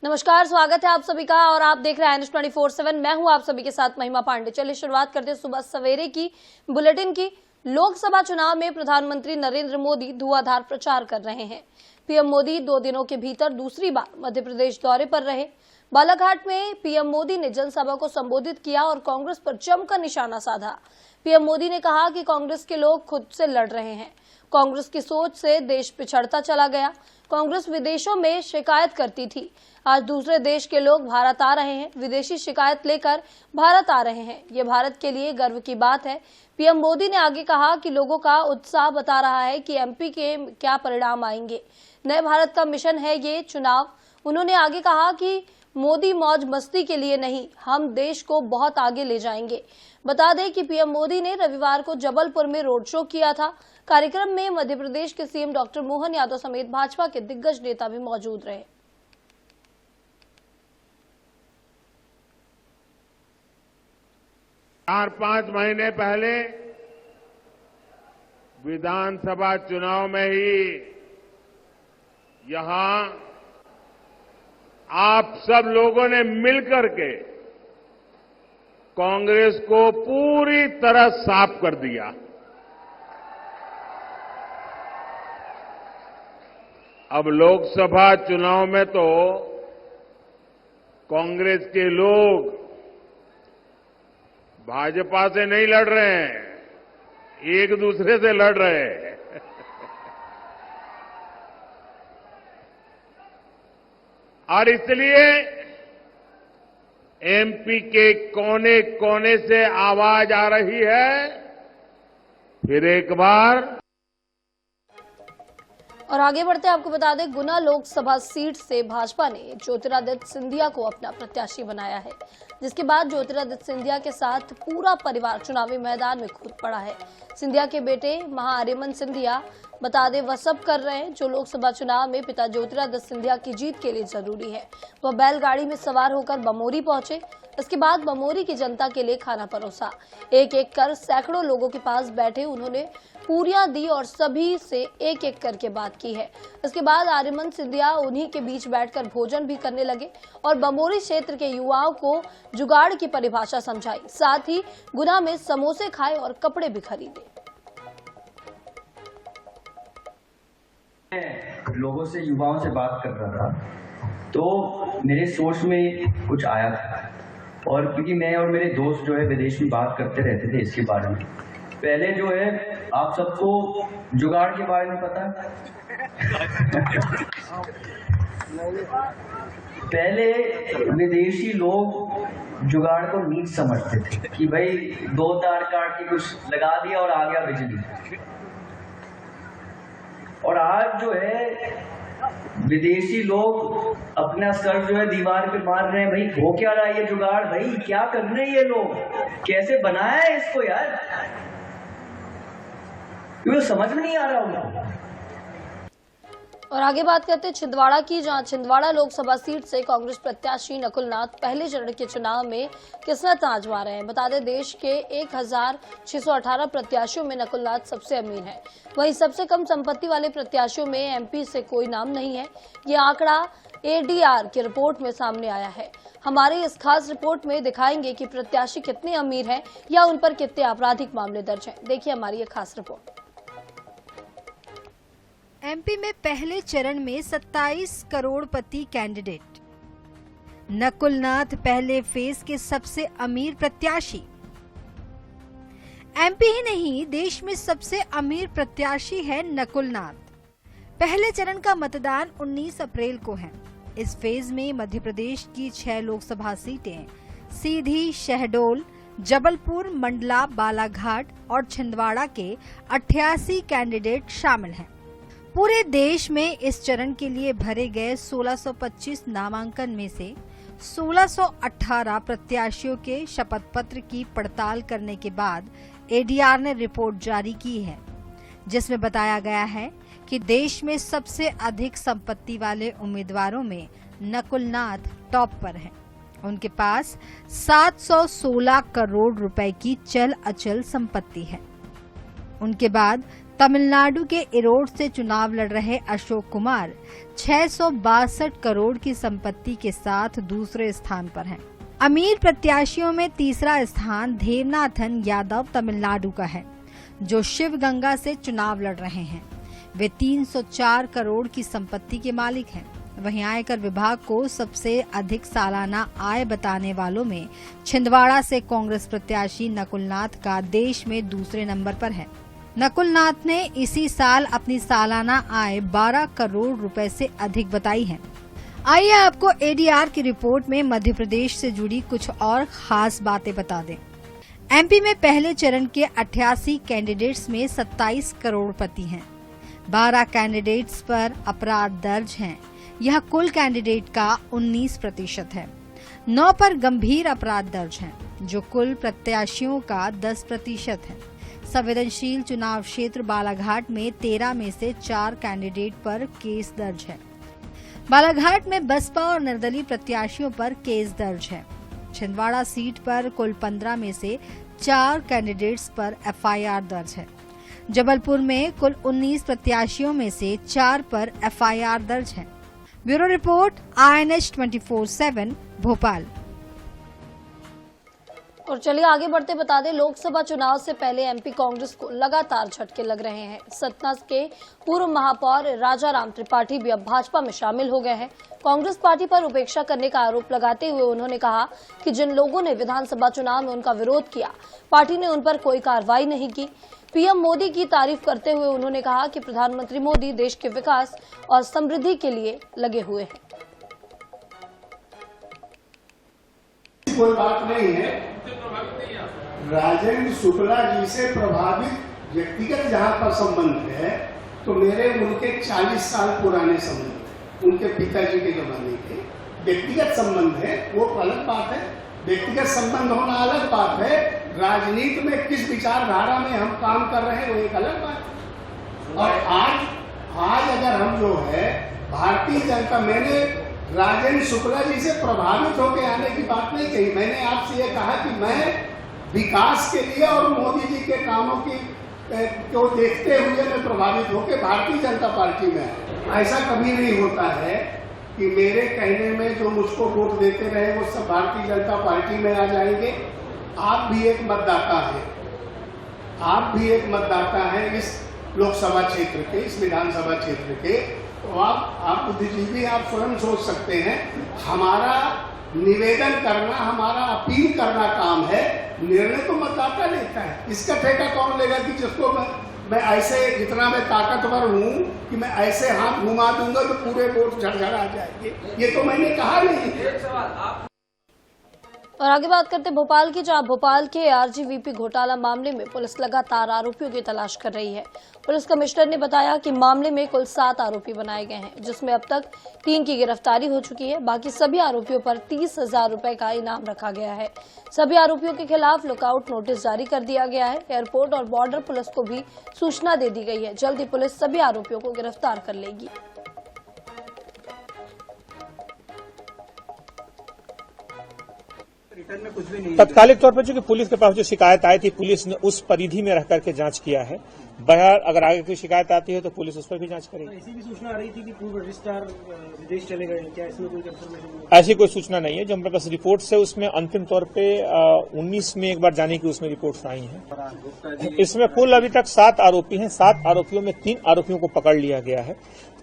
नमस्कार, स्वागत है आप सभी का और आप देख रहे हैं न्यूज़ 24/7। मैं हूं आप सभी के साथ महिमा पांडे। चलिए शुरुआत करते हैं सुबह सवेरे की बुलेटिन की। लोकसभा चुनाव में प्रधानमंत्री नरेंद्र मोदी धुआंधार प्रचार कर रहे हैं। पीएम मोदी 2 दिनों के भीतर दूसरी बार मध्य प्रदेश दौरे पर रहे। बालाघाट में पीएम मोदी ने जनसभा को संबोधित किया और कांग्रेस पर जमकर निशाना साधा। पीएम मोदी ने कहा कि कांग्रेस के लोग खुद से लड़ रहे हैं। कांग्रेस की सोच से देश पिछड़ता चला गया। कांग्रेस विदेशों में शिकायत करती थी, आज दूसरे देश के लोग भारत आ रहे हैं, विदेशी शिकायत लेकर भारत आ रहे हैं। ये भारत के लिए गर्व की बात है। पीएम मोदी ने आगे कहा कि लोगों का उत्साह बता रहा है कि एमपी के क्या परिणाम आएंगे। नए भारत का मिशन है ये चुनाव। उन्होंने आगे कहा कि मोदी मौज मस्ती के लिए नहीं, हम देश को बहुत आगे ले जाएंगे। बता दें कि पीएम मोदी ने रविवार को जबलपुर में रोड शो किया था। कार्यक्रम में मध्य प्रदेश के सीएम डॉक्टर मोहन यादव समेत भाजपा के दिग्गज नेता भी मौजूद रहे। 4-5 महीने पहले विधानसभा चुनाव में ही यहां आप सब लोगों ने मिलकर के कांग्रेस को पूरी तरह साफ कर दिया। अब लोकसभा चुनाव में तो कांग्रेस के लोग भाजपा से नहीं लड़ रहे हैं, एक दूसरे से लड़ रहे हैं। और इसलिए एमपी के कोने कोने से आवाज आ रही है, फिर एक बार। और आगे बढ़ते आपको बता दें, गुना लोकसभा सीट से भाजपा ने ज्योतिरादित्य सिंधिया को अपना प्रत्याशी बनाया है, जिसके बाद ज्योतिरादित्य सिंधिया के साथ पूरा परिवार चुनावी मैदान में कूद पड़ा है। सिंधिया के बेटे महाआर्यमन सिंधिया बता दें वह सब कर रहे हैं जो लोकसभा चुनाव में पिता ज्योतिरादित्य सिंधिया की जीत के लिए जरूरी है। वह बैलगाड़ी में सवार होकर बमोरी पहुंचे। इसके बाद बमोरी की जनता के लिए खाना परोसा। एक एक कर सैकड़ों लोगों के पास बैठे उन्होंने पूरियां दी और सभी से एक एक करके बात की है। इसके बाद आर्यमन सिंधिया उन्हीं के बीच बैठकर भोजन भी करने लगे और बमोरी क्षेत्र के युवाओं को जुगाड़ की परिभाषा समझाई। साथ ही गुना में समोसे खाए और कपड़े भी खरीदे। लोगों से, युवाओं से बात कर रहा था तो मेरे सोच में कुछ आया था। और क्योंकि मैं और मेरे दोस्त जो है विदेश में बात करते रहते थे इसके बारे में। पहले जो है आप सबको जुगाड़ के बारे में पता है। पहले विदेशी लोग जुगाड़ को नीच समझते थे कि भाई 2 तार काट के कुछ लगा दिया और आ गया बिजली। और आज जो है विदेशी लोग अपना सर जो है दीवार पे मार रहे हैं, भाई हो क्या रहा है ये जुगाड़, भाई क्या कर रहे हैं ये लोग, कैसे बनाया है इसको यार, क्यों समझ में नहीं आ रहा उनको। और आगे बात करते हैं छिंदवाड़ा की, जहां छिंदवाड़ा लोकसभा सीट से कांग्रेस प्रत्याशी नकुल नाथ पहले चरण के चुनाव में किस्मत आजमा रहे हैं। बता दें देश के 1618 प्रत्याशियों में नकुल नाथ सबसे अमीर हैं। वहीं सबसे कम संपत्ति वाले प्रत्याशियों में एमपी से कोई नाम नहीं है। ये आंकड़ा एडीआर की रिपोर्ट में सामने आया है। हमारी इस खास रिपोर्ट में दिखाएंगे कि प्रत्याशी कितने अमीर हैं या उन पर कितने आपराधिक मामले दर्ज हैं। देखिए हमारी ये खास रिपोर्ट। एमपी में पहले चरण में 27 करोड़पति कैंडिडेट। नकुल नाथ पहले फेज के सबसे अमीर प्रत्याशी। एमपी ही नहीं, देश में सबसे अमीर प्रत्याशी है नकुल नाथ। पहले चरण का मतदान 19 अप्रैल को है। इस फेज में मध्य प्रदेश की 6 लोकसभा सीटें सीधी, शहडोल, जबलपुर, मंडला, बालाघाट और छिंदवाड़ा के 88 कैंडिडेट शामिल हैं। पूरे देश में इस चरण के लिए भरे गए 1625 नामांकन में से 1618 प्रत्याशियों के शपथ पत्र की पड़ताल करने के बाद एडीआर ने रिपोर्ट जारी की है, जिसमें बताया गया है कि देश में सबसे अधिक संपत्ति वाले उम्मीदवारों में नकुल नाथ टॉप पर हैं। उनके पास 716 करोड़ रुपए की चल अचल संपत्ति है। उनके बाद तमिलनाडु के इरोड से चुनाव लड़ रहे अशोक कुमार 662 करोड़ की संपत्ति के साथ दूसरे स्थान पर हैं। अमीर प्रत्याशियों में तीसरा स्थान देवनाथन यादव तमिलनाडु का है, जो शिवगंगा से चुनाव लड़ रहे हैं। वे 304 करोड़ की संपत्ति के मालिक हैं। वहीं आयकर विभाग को सबसे अधिक सालाना आय बताने वालों में छिंदवाड़ा से कांग्रेस प्रत्याशी नकुलनाथ का देश में दूसरे नंबर पर है। नकुलनाथ ने इसी साल अपनी सालाना आय 12 करोड़ रुपए से अधिक बताई है। आइए आपको एडीआर की रिपोर्ट में मध्य प्रदेश से जुड़ी कुछ और खास बातें बता दें। एमपी में पहले चरण के 88 कैंडिडेट्स में 27 करोड़पति हैं। 12 कैंडिडेट्स पर अपराध दर्ज हैं। यह कुल कैंडिडेट का 19% है। 9 पर गंभीर अपराध दर्ज हैं, जो कुल प्रत्याशियों का 10% है। संवेदनशील चुनाव क्षेत्र बालाघाट में 13 में से 4 कैंडिडेट पर केस दर्ज है। बालाघाट में बसपा और निर्दलीय प्रत्याशियों पर केस दर्ज है। छिंदवाड़ा सीट पर कुल 15 में से 4 कैंडिडेट्स पर एफआईआर दर्ज है। जबलपुर में कुल 19 प्रत्याशियों में से 4 पर एफआईआर दर्ज है। Bureau report INH 24/7 Bhopal. और चलिए आगे बढ़ते बता दें, लोकसभा चुनाव से पहले एमपी कांग्रेस को लगातार झटके लग रहे हैं। सतना के पूर्व महापौर राजाराम त्रिपाठी भी अब भाजपा में शामिल हो गए हैं। कांग्रेस पार्टी पर उपेक्षा करने का आरोप लगाते हुए उन्होंने कहा कि जिन लोगों ने विधानसभा चुनाव में उनका विरोध किया, पार्टी ने उन पर कोई कार्रवाई नहीं की। पीएम मोदी की तारीफ करते हुए उन्होंने कहा कि प्रधानमंत्री मोदी देश के विकास और समृद्धि के लिए लगे हुए हैं। कोई बात नहीं है। राजेंद्र शुक्ला जी से प्रभावित व्यक्तिगत जहां पर संबंध है, तो मेरे उनके 40 साल पुराने संबंध, उनके पिताजी के जमाने के व्यक्तिगत संबंध है, वो अलग बात है। व्यक्तिगत संबंध होना अलग बात है। राजनीति में किस विचारधारा में हम काम कर रहे हैं, वो एक अलग बात है। और आज अगर हम जो है भारतीय जनता, मैंने राजेंद्र शुक्ला जी से प्रभावित होकर आने की बात नहीं कही। मैंने आपसे ये कहा कि मैं विकास के लिए और मोदी जी के कामों की को देखते हुए मैं प्रभावित होकर भारतीय जनता पार्टी में आया। ऐसा कभी नहीं होता है कि मेरे कहने में जो मुझको वोट देते रहे वो सब भारतीय जनता पार्टी में आ जाएंगे। आप भी एक मतदाता हैं, आप भी एक मतदाता हैं इस लोकसभा क्षेत्र के, इस विधानसभा क्षेत्र के। तो आप बुद्धिजीवी, आप स्वयं सोच सकते हैं। हमारा निवेदन करना, हमारा अपील करना काम है। निर्णय तो मतदाता लेता है। इसका ठेका कौन लेगा कि जिसको मैं ऐसे, जितना मैं ताकतवर हूं कि मैं ऐसे हाथ घुमा दूंगा तो पूरे वोट झड़झड़ा जाएंगे, ये तो मैंने कहा नहीं। और आगे बात करते भोपाल की, जहां भोपाल के आरजीवीपी घोटाला मामले में पुलिस लगातार आरोपियों की तलाश कर रही है। पुलिस कमिश्नर ने बताया कि मामले में कुल 7 आरोपी बनाए गए हैं, जिसमें अब तक 3 की गिरफ्तारी हो चुकी है। बाकी सभी आरोपियों पर 30,000 रुपए का इनाम रखा गया है। सभी आरोपियों के खिलाफ लुकआउट नोटिस जारी कर दिया गया है। एयरपोर्ट और बॉर्डर पुलिस को भी सूचना दे दी गई है। जल्द ही पुलिस सभी आरोपियों को गिरफ्तार कर लेगी। तत्कालिक तौर पर चूंकि पुलिस के पास जो शिकायत आई थी, पुलिस ने उस परिधि में रह करके जांच किया है। बहर अगर आगे कोई शिकायत आती है तो पुलिस उस पर भी जांच करेगी। ऐसी भी सूचना आ रही थी कि पूर्व रजिस्ट्रार विदेश चले गए, क्या इसमें कोई कंफर्मेशन? ऐसी कोई सूचना नहीं है। जो हमारे पास रिपोर्ट है उसमें अंतिम तौर पे 19 में एक बार जाने की उसमें रिपोर्ट्स आई हैं। इसमें कुल अभी तक 7 आरोपी हैं। 7 आरोपियों में 3 आरोपियों को पकड़ लिया गया है।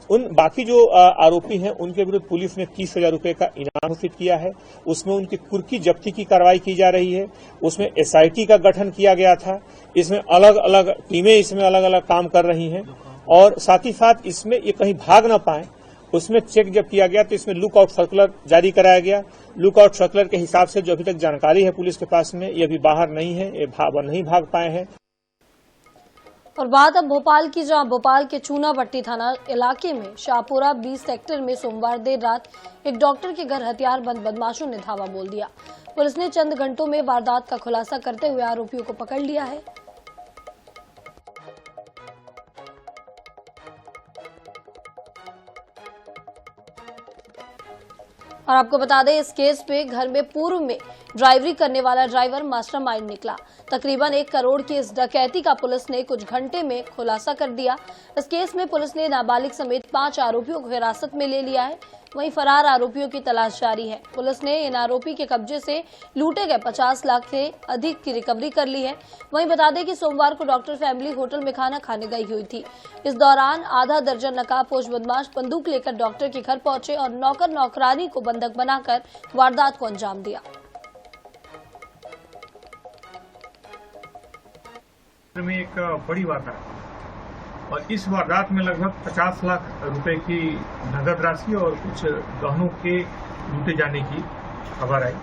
उन बाकी जो आरोपी हैं उनके विरुद्ध पुलिस ने 30,000 रुपए का इनाम घोषित किया है। उसमें उनकी कुर्की जब्ती की कार्रवाई की जा रही है। उसमें एसआईटी का गठन किया गया था। इसमें अलग अलग टीमें इसमें अलग अलग काम कर रही हैं और साथ ही साथ इसमें ये कहीं भाग न पाए उसमें चेक जब किया गया तो इसमें लुकआउट सर्कुलर जारी कराया गया। लुकआउट सर्कुलर के हिसाब से जो अभी तक जानकारी है पुलिस के पास में, ये अभी बाहर नहीं है, ये नहीं भाग पाए हैं। और बात अब भोपाल की, जहां भोपाल के चूनाभट्टी थाना इलाके में शाहपुरा 20 सेक्टर में सोमवार देर रात एक डॉक्टर के घर हथियारबंद बदमाशों ने धावा बोल दिया। पुलिस ने चंद घंटों में वारदात का खुलासा करते हुए आरोपियों को पकड़ लिया है। और आपको बता दें, इस केस में घर में पूर्व में ड्राइवरी करने वाला ड्राइवर मास्टरमाइंड निकला। तकरीबन 1 करोड़ की इस डकैती का पुलिस ने कुछ घंटे में खुलासा कर दिया। इस केस में पुलिस ने नाबालिग समेत 5 आरोपियों को हिरासत में ले लिया है। वहीं फरार आरोपियों की तलाश जारी है। पुलिस ने इन आरोपी के कब्जे से लूटे गए 50 लाख से अधिक की रिकवरी कर ली है। वहीं बता दें कि सोमवार को डॉक्टर फैमिली होटल में खाना खाने गई हुई थी। इस दौरान आधा दर्जन नकाबपोश बदमाश बंदूक लेकर डॉक्टर के घर पहुंचे और नौकर नौकरानी को बंधक बनाकर वारदात को अंजाम दिया। में एक बड़ी वारदात और इस वारदात में लगभग 50 लाख रुपए की नगद राशि और कुछ गहनों के लूटे जाने की खबर आई।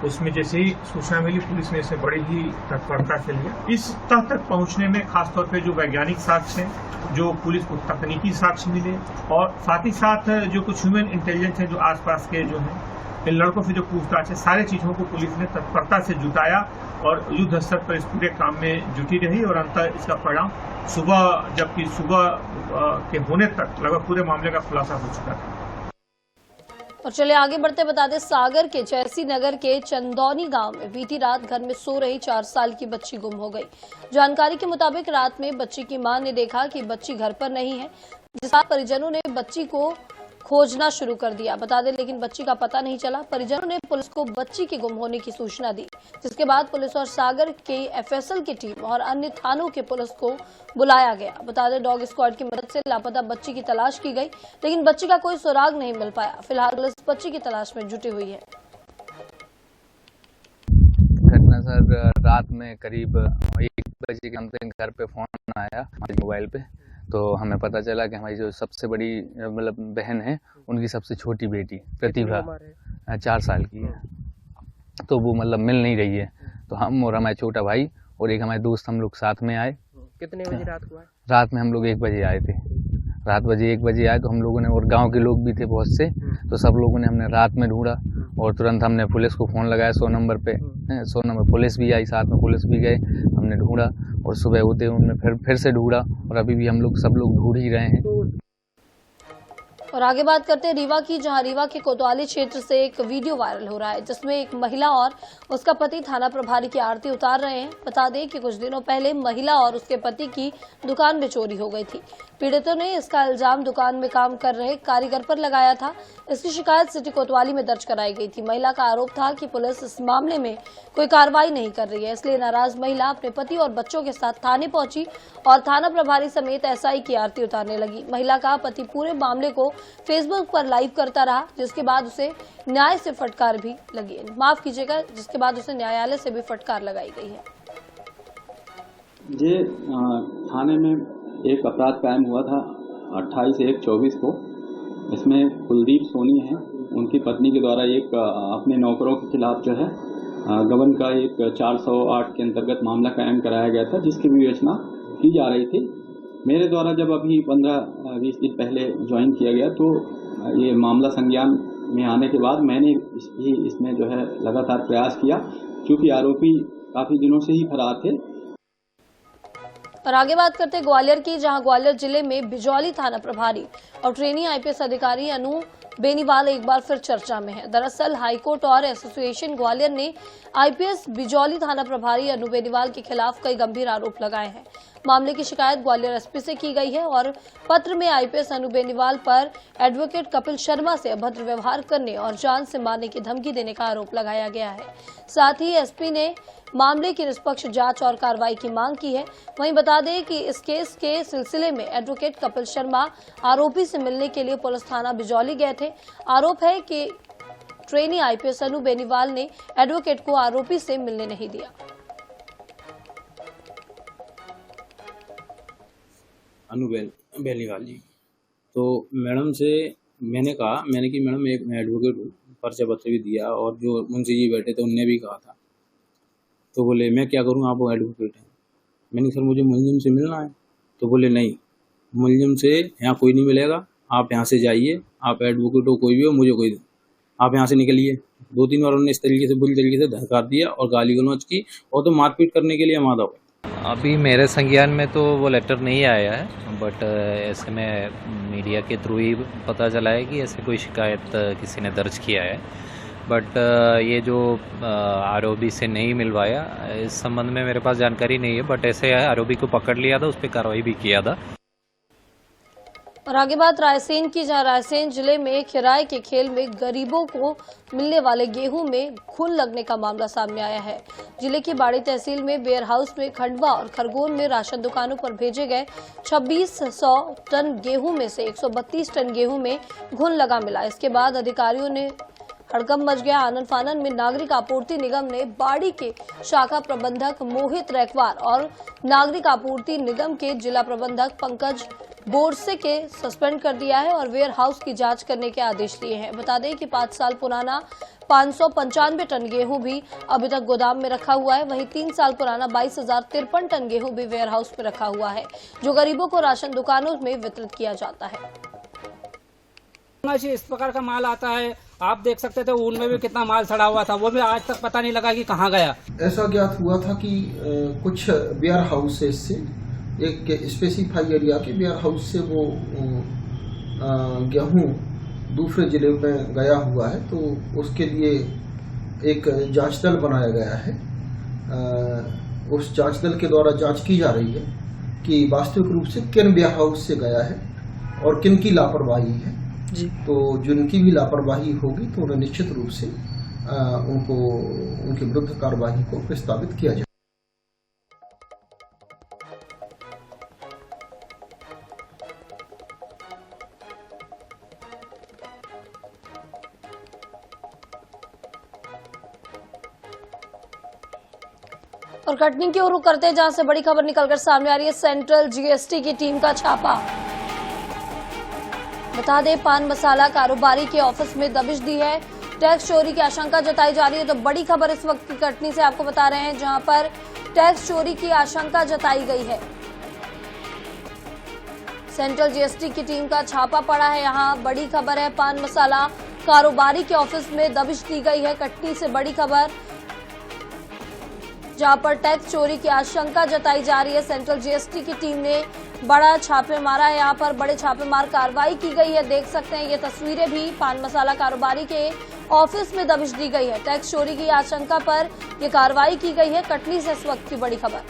उसमें जैसे ही सूचना मिली, पुलिस ने इसे बड़ी ही तत्परता से लिया। इस तह तक पहुंचने में खासतौर पे जो वैज्ञानिक साक्ष्य हैं, जो पुलिस को तकनीकी साक्ष्य मिले और साथ ही साथ जो कुछ ह्यूमन इंटेलिजेंस है, जो आसपास के जो है इन लड़कों से जो पूछताछ है, सारे चीजों को पुलिस ने तत्परता से जुटाया और युद्ध स्तर पर इस पूरे काम में जुटी रही और अंततः इसका परिणाम सुबह के होने तक लगभग पूरे मामले का खुलासा हो चुका था। और चलिए आगे बढ़ते बता दें, सागर के जयसी नगर के चंदौनी गांव में बीती रात घर में सो रही 4 साल की बच्ची गुम हो गई। जानकारी के मुताबिक रात में बच्ची की मां ने देखा कि बच्ची घर पर नहीं है, जिस पर परिजनों ने बच्ची को खोजना शुरू कर दिया। बता दें, लेकिन बच्ची का पता नहीं चला। परिजनों ने पुलिस को बच्ची के गुम होने की सूचना दी, जिसके बाद पुलिस और सागर के एफएसएल की टीम और अन्य थानों के पुलिस को बुलाया गया। बता दें, डॉग स्क्वाड की मदद से लापता बच्ची की तलाश की गई, लेकिन बच्ची का कोई सुराग नहीं मिल पाया। फिलहाल पुलिस बच्ची की तलाश में जुटी हुई है। घटना सर रात में करीब 1 बजे के समथिंग घर पे फोन आया मोबाइल पे, तो हमें पता चला कि हमारी जो सबसे बड़ी मतलब बहन है, उनकी सबसे छोटी बेटी प्रतिभा 4 साल की है, तो वो मतलब मिल नहीं रही है। तो हम और हमारे छोटा भाई और एक हमारे दोस्त, हम लोग साथ में आए। कितने बजे रात को आए? रात में हम लोग 1 बजे आए थे। रात बजे 1 बजे आए तो हम लोगों ने, और गांव के लोग भी थे बहुत से, तो सब लोगों ने हमने रात में ढूंढा और तुरंत हमने पुलिस को फ़ोन लगाया 100 नंबर पे। 100 नंबर पुलिस भी आई, साथ में पुलिस भी गए, हमने ढूंढा और सुबह होते उन्होंने फिर से ढूंढा और अभी भी हम लोग सब लोग ढूंढ ही रहे हैं। और आगे बात करते हैं रीवा की, जहां रीवा के कोतवाली क्षेत्र से एक वीडियो वायरल हो रहा है, जिसमें एक महिला और उसका पति थाना प्रभारी की आरती उतार रहे हैं। बता दें कि कुछ दिनों पहले महिला और उसके पति की दुकान में चोरी हो गई थी। पीड़ितों ने इसका इल्जाम दुकान में काम कर रहे कारीगर पर लगाया था। इसकी शिकायत सिटी कोतवाली में दर्ज कराई गई थी। महिला का आरोप था कि पुलिस इस मामले में कोई कार्रवाई नहीं कर रही है, इसलिए नाराज महिला अपने पति और बच्चों के साथ थाने पहुंची और थाना प्रभारी समेत एसआई की आरती उतारने लगी। महिला का पति पूरे मामले को फेसबुक पर लाइव करता रहा, जिसके बाद उसे न्याय से फटकार भी लगी, माफ कीजिएगा, जिसके बाद उसे न्यायालय से भी फटकार लगाई गई है। ये थाने में एक अपराध कायम हुआ था 28/1/24 को। इसमें कुलदीप सोनी है, उनकी पत्नी के द्वारा एक अपने नौकरों के खिलाफ जो है गबन का एक 408 के अंतर्गत मामला कायम कराया गया था, जिसकी विवेचना की जा रही थी। मेरे द्वारा जब अभी 15-20 दिन पहले ज्वाइन किया गया, तो ये मामला संज्ञान में आने के बाद मैंने इसमें जो है लगातार प्रयास किया, क्योंकि आरोपी काफ़ी दिनों से ही फरार थे। और आगे बात करते हैं ग्वालियर की, जहां ग्वालियर जिले में बिजौली थाना प्रभारी और ट्रेनी आईपीएस अधिकारी अनु बेनीवाल एक बार फिर चर्चा में है। दरअसल हाईकोर्ट और एसोसिएशन ग्वालियर ने आईपीएस बिजौली थाना प्रभारी अनु बेनीवाल के खिलाफ कई गंभीर आरोप लगाए हैं। मामले की शिकायत ग्वालियर एसपी से की गई है और पत्र में आईपीएस अनु बेनीवाल पर एडवोकेट कपिल शर्मा से अभद्र व्यवहार करने और जान से मारने की धमकी देने का आरोप लगाया गया है। साथ ही एसपी ने मामले की निष्पक्ष जांच और कार्रवाई की मांग की है। वहीं बता दें कि इस केस के सिलसिले में एडवोकेट कपिल शर्मा आरोपी से मिलने के लिए पुलिस थाना बिजौली गए थे। आरोप है कि ट्रेनी आईपीएस अनु बेनीवाल ने एडवोकेट को आरोपी से मिलने नहीं दिया। अनु बेनीवाल जी, तो मैडम से मैंने कि मैडम एक मैं एडवोकेट हूँ, पर्चा पत्र भी दिया और जो मुंशी जी बैठे थे उनने भी कहा था। तो बोले मैं क्या करूँ, आप एडवोकेट हैं। मैंने सर मुझे मुलजिम से मिलना है। तो बोले नहीं, मुलजिम से यहाँ कोई नहीं मिलेगा, आप यहाँ से जाइए, आप एडवोकेट हो कोई भी हो, मुझे कोई, आप यहाँ से निकलिए। 2-3 बार उन्होंने इस तरीके से बुरी तरीके से धमका दिया और गाली गलौज की, और तो मारपीट करने के लिए आमादा हुए। अभी मेरे संज्ञान में तो वो लेटर नहीं आया है, बट ऐसे में मीडिया के थ्रू ही पता चला है कि ऐसे कोई शिकायत किसी ने दर्ज किया है। बट ये जो आरोपी से नहीं मिलवाया, इस संबंध में मेरे पास जानकारी नहीं है, बट ऐसे आरोपी को पकड़ लिया था, उस पर कार्रवाई भी किया था। और आगे बात रायसेन की, जहां रायसेन जिले में किराए के खेल में गरीबों को मिलने वाले गेहूं में घुन लगने का मामला सामने आया है। जिले की बाड़ी तहसील में वेयर हाउस में खंडवा और खरगोन में राशन दुकानों पर भेजे गए 2600 टन गेहूं में से 132 टन गेहूं में घुन लगा मिला। इसके बाद अधिकारियों ने हड़कंप मच गया। आनन फानन में नागरिक आपूर्ति निगम ने बाड़ी के शाखा प्रबंधक मोहित रैकवार और नागरिक आपूर्ति निगम के जिला प्रबंधक पंकज बोरसे के सस्पेंड कर दिया है और वेयर हाउस की जांच करने के आदेश दिए हैं। बता दें कि 5 साल पुराना 595 टन गेहूं भी अभी तक गोदाम में रखा हुआ है। वहीं 3 साल पुराना 22,053 टन गेहूं भी वेयर हाउस में रखा हुआ है, जो गरीबों को राशन दुकानों में वितरित किया जाता है। इस प्रकार का माल आता है, आप देख सकते थे उनमें भी कितना माल सड़ा हुआ था, वो भी आज तक पता नहीं लगा कि कहाँ गया। ऐसा ज्ञात हुआ था कि कुछ वेयर हाउसेस से, एक स्पेसिफाई एरिया के वेयर हाउस से वो गेहूं दूसरे जिले में गया हुआ है, तो उसके लिए एक जांच दल बनाया गया है। उस जांच दल के द्वारा जांच की जा रही है कि वास्तविक रूप से किन वेयर हाउस से गया है और किन की लापरवाही है जी। तो जिनकी भी लापरवाही होगी तो उन्हें निश्चित रूप से उनके विरुद्ध कार्रवाई को प्रस्तावित किया जाए। और कटनी की ओर रुख करते हैं, जहां से बड़ी खबर निकलकर सामने आ रही है। सेंट्रल जीएसटी की टीम का छापा। बता दें, पान मसाला कारोबारी के ऑफिस में दबिश दी है। टैक्स चोरी की आशंका जताई जा रही है। तो बड़ी खबर इस वक्त की कटनी से आपको बता रहे हैं, जहां पर टैक्स चोरी की आशंका जताई गई है। सेंट्रल जीएसटी की टीम का छापा पड़ा है। यहां बड़ी खबर है, पान मसाला कारोबारी के ऑफिस में दबिश दी गई है। कटनी से बड़ी खबर, जहां पर टैक्स चोरी की आशंका जताई जा रही है। सेंट्रल जीएसटी की टीम ने बड़ा छापे मारा है। यहां पर बड़े छापेमार कार्रवाई की गई है। देख सकते हैं ये तस्वीरें भी, पान मसाला कारोबारी के ऑफिस में दबिश दी गई है। टैक्स चोरी की आशंका पर यह कार्रवाई की गई है। कटनी से इस वक्त की बड़ी खबर।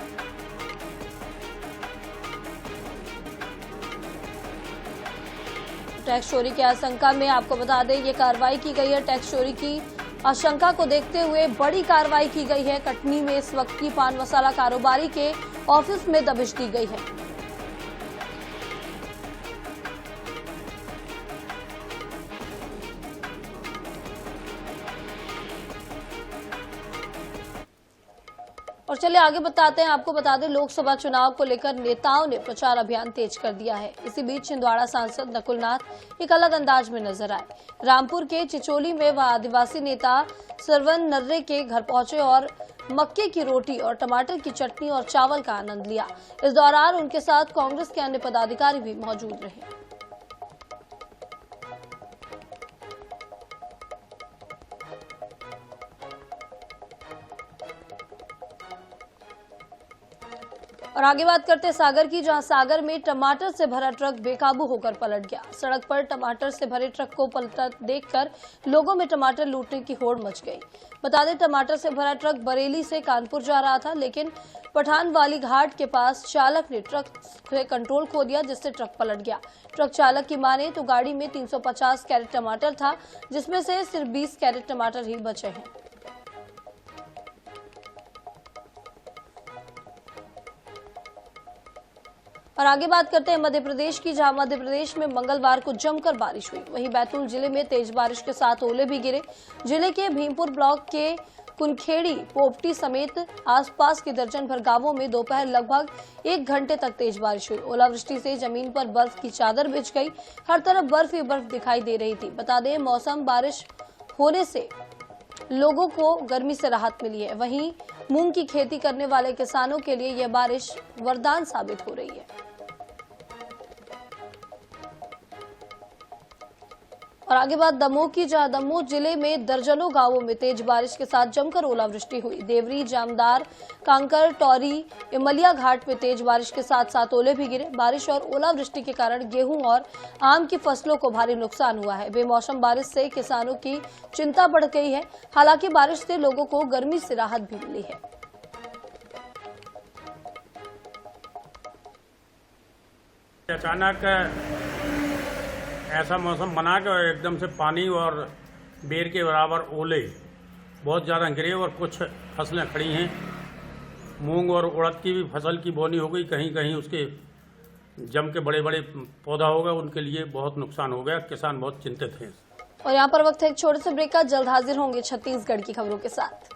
टैक्स चोरी की आशंका में आपको बता दें ये कार्रवाई की गई है। टैक्स चोरी की आशंका को देखते हुए बड़ी कार्रवाई की गई है। कटनी में इस वक्त की पान मसाला कारोबारी के ऑफिस में दबिश दी गई है। और चलिए आगे बताते हैं, आपको बता दें, लोकसभा चुनाव को लेकर नेताओं ने प्रचार अभियान तेज कर दिया है। इसी बीच छिंदवाड़ा सांसद नकुल नाथ एक अलग अंदाज में नजर आए। रामपुर के चिचोली में वह आदिवासी नेता सरवन नर्रे के घर पहुंचे और मक्के की रोटी और टमाटर की चटनी और चावल का आनंद लिया। इस दौरान उनके साथ कांग्रेस के अन्य पदाधिकारी भी मौजूद रहे। और आगे बात करते हैं सागर की, जहां सागर में टमाटर से भरा ट्रक बेकाबू होकर पलट गया। सड़क पर टमाटर से भरे ट्रक को पलटता देखकर लोगों में टमाटर लूटने की होड़ मच गई। बता दें, टमाटर से भरा ट्रक बरेली से कानपुर जा रहा था, लेकिन पठानवाली घाट के पास चालक ने ट्रक से कंट्रोल खो दिया, जिससे ट्रक पलट गया। ट्रक चालक की माने तो गाड़ी में 350 कैरेट टमाटर था, जिसमें से सिर्फ 20 कैरेट टमाटर ही बचे हैं। और आगे बात करते हैं मध्य प्रदेश की, जहां मध्य प्रदेश में मंगलवार को जमकर बारिश हुई। वहीं बैतूल जिले में तेज बारिश के साथ ओले भी गिरे। जिले के भीमपुर ब्लॉक के कुनखेड़ी, पोपटी समेत आसपास के दर्जन भर गांवों में दोपहर लगभग 1 घंटे तक तेज बारिश हुई। ओलावृष्टि से जमीन पर बर्फ की चादर बिछ गई। हर तरफ बर्फ ही बर्फ दिखाई दे रही थी। बता दें, मौसम बारिश होने से लोगों को गर्मी से राहत मिली है। वहीं मूंग की खेती करने वाले किसानों के लिए यह बारिश वरदान साबित हो रही है। और आगे बात दमोह की, जहां दमोह जिले में दर्जनों गांवों में तेज बारिश के साथ जमकर ओलावृष्टि हुई। देवरी, जामदार, कांकर, टौरी, इमलिया घाट में तेज बारिश के साथ साथ ओले भी गिरे। बारिश और ओलावृष्टि के कारण गेहूं और आम की फसलों को भारी नुकसान हुआ है। बेमौसम बारिश से किसानों की चिंता बढ़ गई है। हालांकि बारिश से लोगों को गर्मी से राहत भी मिली है। अचानक ऐसा मौसम बना कि एकदम से पानी और बेर के बराबर ओले बहुत ज़्यादा गिरे और कुछ फसलें खड़ी हैं। मूंग और उड़द की भी फसल की बोनी हो गई, कहीं कहीं उसके जम के बड़े बड़े पौधा हो गए, उनके लिए बहुत नुकसान हो गया। किसान बहुत चिंतित हैं। और यहाँ पर वक्त है एक छोटे से ब्रेक का। जल्द हाजिर होंगे छत्तीसगढ़ की खबरों के साथ।